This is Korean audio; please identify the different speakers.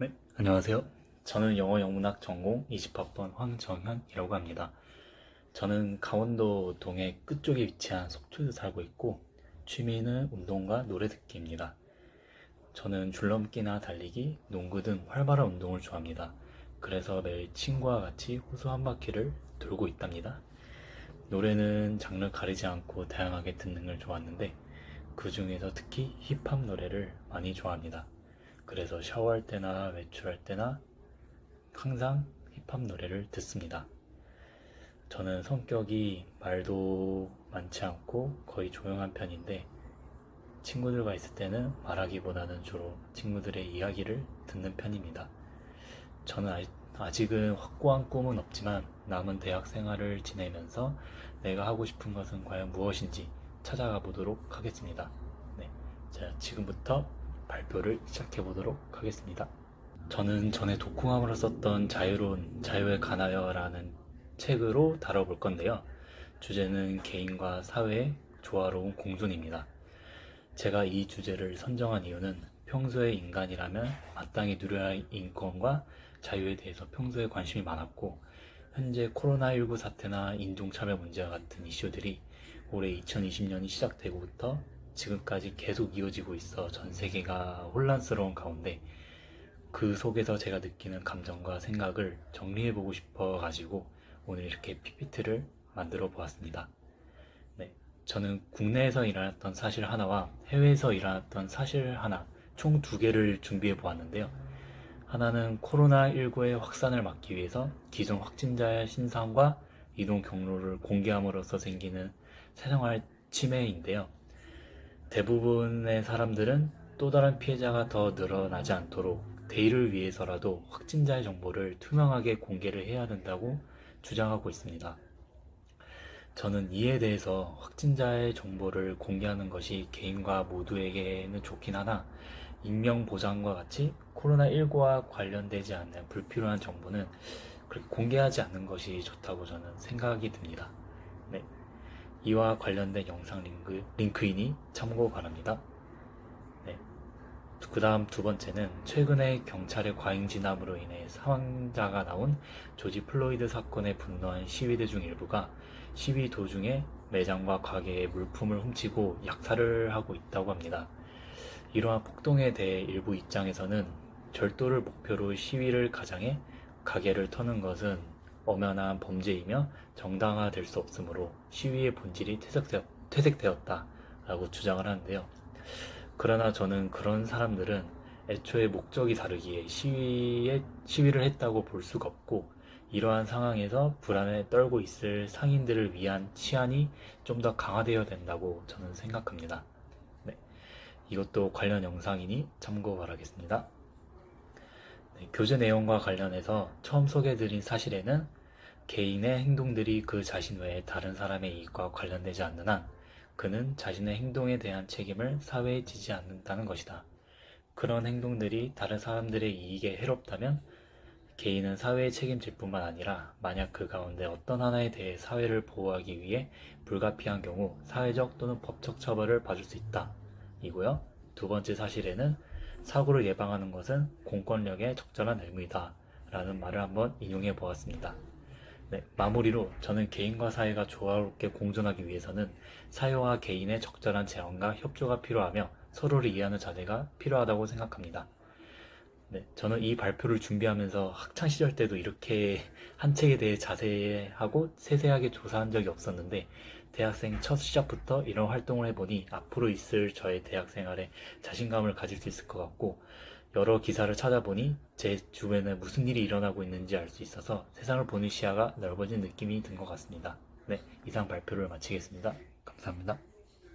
Speaker 1: 네, 안녕하세요. 저는 영어 영문학 전공 20학번 황정현이라고 합니다. 저는 강원도 동해 끝쪽에 위치한 속초에 살고 있고, 취미는 운동과 노래 듣기입니다. 저는 줄넘기나 달리기, 농구 등 활발한 운동을 좋아합니다. 그래서 매일 친구와 같이 호수 한 바퀴를 돌고 있답니다. 노래는 장르 가리지 않고 다양하게 듣는 걸 좋아하는데, 그 중에서 특히 힙합 노래를 많이 좋아합니다. 그래서 샤워할 때나 외출할 때나 항상 힙합 노래를 듣습니다. 저는 성격이 말도 많지 않고 거의 조용한 편인데, 친구들과 있을 때는 말하기보다는 주로 친구들의 이야기를 듣는 편입니다. 저는 아직은 확고한 꿈은 없지만 남은 대학 생활을 지내면서 내가 하고 싶은 것은 과연 무엇인지 찾아가 보도록 하겠습니다. 네, 자, 지금부터 발표를 시작해 보도록 하겠습니다. 저는 전에 독후감으로 썼던 자유에 관하여라는 책으로 다뤄볼 건데요. 주제는 개인과 사회의 조화로운 공존입니다. 제가 이 주제를 선정한 이유는 평소에 인간이라면 마땅히 누려야 할 인권과 자유에 대해서 평소에 관심이 많았고, 현재 코로나19 사태나 인종차별 문제와 같은 이슈들이 올해 2020년이 시작되고부터 지금까지 계속 이어지고 있어 전 세계가 혼란스러운 가운데, 그 속에서 제가 느끼는 감정과 생각을 정리해보고 싶어가지고 오늘 이렇게 PPT를 만들어 보았습니다. 네, 저는 국내에서 일어났던 사실 하나와 해외에서 일어났던 사실 하나, 총 두 개를 준비해 보았는데요. 하나는 코로나19의 확산을 막기 위해서 기존 확진자의 신상과 이동 경로를 공개함으로써 생기는 사생활 침해인데요. 대부분의 사람들은 또 다른 피해자가 더 늘어나지 않도록 대의를 위해서라도 확진자의 정보를 투명하게 공개를 해야 된다고 주장하고 있습니다. 저는 이에 대해서 확진자의 정보를 공개하는 것이 개인과 모두에게는 좋긴 하나, 인명보장과 같이 코로나19와 관련되지 않는 불필요한 정보는 그렇게 공개하지 않는 것이 좋다고 저는 생각이 듭니다. 네, 이와 관련된 영상 링크이니 참고 바랍니다. 네, 그 다음 두 번째는 최근에 경찰의 과잉 진압으로 인해 사망자가 나온 조지 플로이드 사건에 분노한 시위대 중 일부가 시위 도중에 매장과 가게의 물품을 훔치고 약살을 하고 있다고 합니다. 이러한 폭동에 대해 일부 입장에서는 절도를 목표로 시위를 가장해 가게를 터는 것은 엄연한 범죄이며 정당화될 수 없으므로 시위의 본질이 퇴색되었다라고 주장을 하는데요. 그러나 저는 그런 사람들은 애초에 목적이 다르기에 시위를 했다고 볼 수가 없고, 이러한 상황에서 불안에 떨고 있을 상인들을 위한 치안이 좀 더 강화되어야 된다고 저는 생각합니다. 네, 이것도 관련 영상이니 참고 바라겠습니다. 네, 교재 내용과 관련해서 처음 소개해드린 사실에는 개인의 행동들이 그 자신 외에 다른 사람의 이익과 관련되지 않는 한 그는 자신의 행동에 대한 책임을 사회에 지지 않는다는 것이다. 그런 행동들이 다른 사람들의 이익에 해롭다면 개인은 사회에 책임질 뿐만 아니라 만약 그 가운데 어떤 하나에 대해 사회를 보호하기 위해 불가피한 경우 사회적 또는 법적 처벌을 받을 수 있다. 이고요. 두 번째 사실에는 사고를 예방하는 것은 공권력의 적절한 의무이다. 라는 말을 한번 인용해 보았습니다. 네, 마무리로 저는 개인과 사회가 조화롭게 공존하기 위해서는 사회와 개인의 적절한 제한과 협조가 필요하며 서로를 이해하는 자세가 필요하다고 생각합니다. 네, 저는 이 발표를 준비하면서 학창 시절 때도 이렇게 한 책에 대해 자세하고 세세하게 조사한 적이 없었는데, 대학생 첫 시작부터 이런 활동을 해보니 앞으로 있을 저의 대학 생활에 자신감을 가질 수 있을 것 같고, 여러 기사를 찾아보니 제 주변에 무슨 일이 일어나고 있는지 알 수 있어서 세상을 보는 시야가 넓어진 느낌이 든 것 같습니다. 네, 이상 발표를 마치겠습니다. 감사합니다.